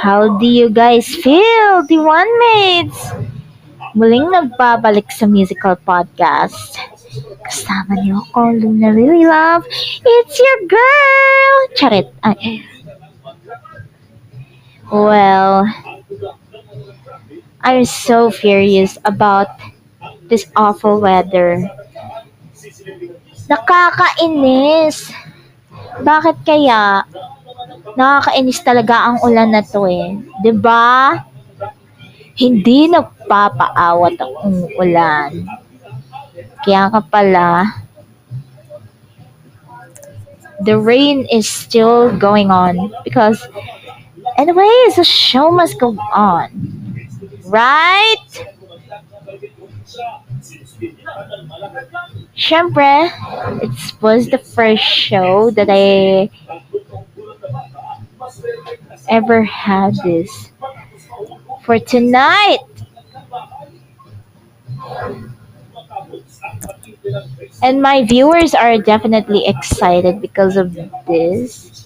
How do you guys feel, the one mates? Muling nagbabalik sa musical podcast. Kasama niyo ako, Luna Really Love. It's your girl! Charit. Ay. Well, I'm so furious about this awful weather. Nakakainis! Bakit kaya? Nakakainis talaga ang ulan na to eh. 'Di ba? Hindi nagpapaawat ang ulan. Kaya ka pala, the rain is still going on because anyways, the show must go on. Right? Siyempre, it was the first show that I ever had this. For tonight, and my viewers are definitely excited because of this.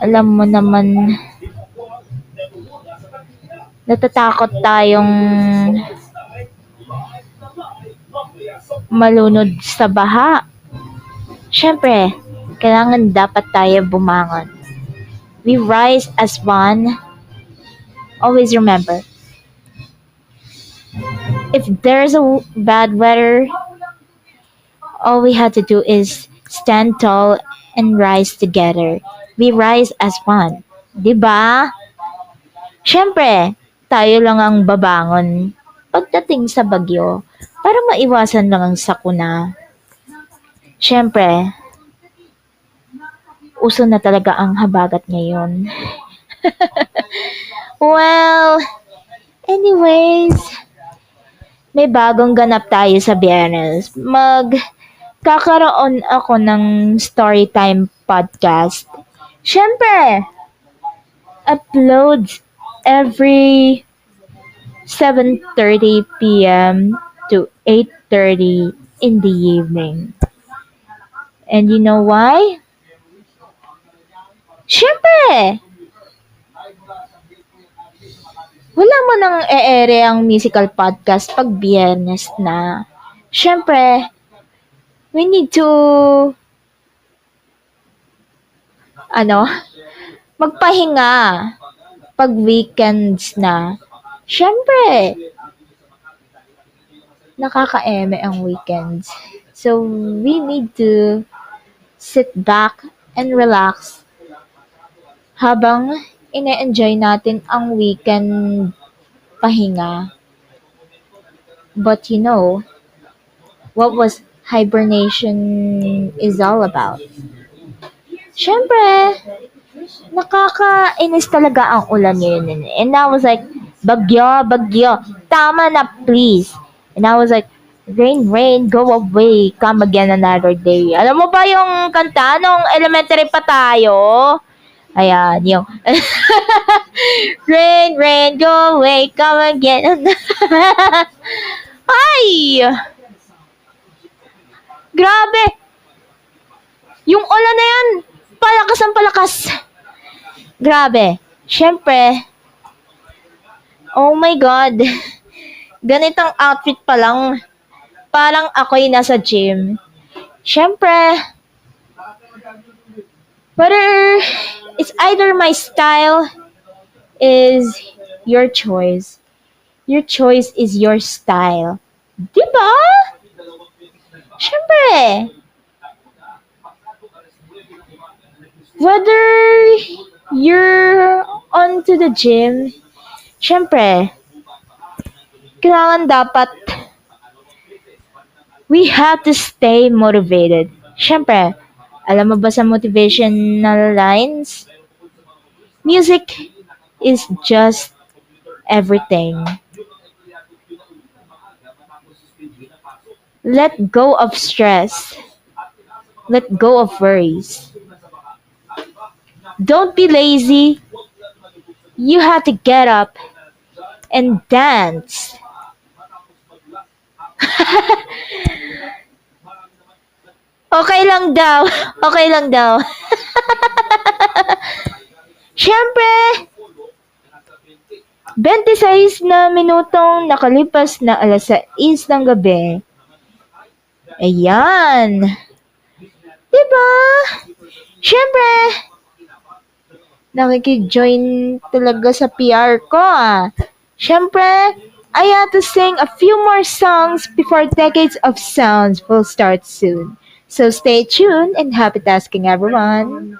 Alam mo naman, natatakot tayong malunod sa baha. Siyempre, kailangan dapat tayo bumangon. We rise as one. Always remember, if there's a bad weather, all we have to do is stand tall and rise together. We rise as one. 'Di ba? Siyempre, tayo lang ang babangon pagdating sa bagyo para maiwasan lang ang sakuna. Siyempre, uso na talaga ang habagat ngayon. Well, anyways, may bagong ganap tayo sa Biyernes. Magkakaroon ako ng Storytime podcast. Siyempre, uploads every 7:30 p.m. to 8:30 in the evening. And you know why? Siyempre, wala mo nang e-ere ang musical podcast pag Biyernes na. Siyempre, we need to, magpahinga pag weekends na. Siyempre, nakaka-eme ang weekends. So, we need to sit back and relax habang ine-enjoy natin ang weekend pahinga. But you know, what was hibernation is all about? Siyempre, nakakainis talaga ang ulan ngayon. And I was like, bagyo, bagyo, tama na please. And I was like, rain, rain, go away, come again another day. Alam mo ba yung kanta nung elementary pa tayo? Ayan, yung rain, rain, go away, come again. Ay! Grabe! Yung ulan na yan, palakas ang palakas. Grabe. Siyempre, oh my God. Ganitong outfit pa lang, parang ako'y nasa gym. Siyempre, whether it's either my style is your choice. Your choice is your style. Diba? Siyempre, whether you're onto the gym, siyempre, kailangan dapat we have to stay motivated. Siyempre, alam mo ba sa motivational lines? Music is just everything. Let go of stress. Let go of worries. Don't be lazy. You have to get up and dance. Okay lang daw. Okay lang daw. Siyempre, 26 na minutong nakalipas na alas 6 ng gabi. Ayan. Diba? Siyempre, nakikig-join talaga sa PR ko Siyempre, I have to sing a few more songs before Decades of Sounds will start soon. So stay tuned and happy tasking everyone.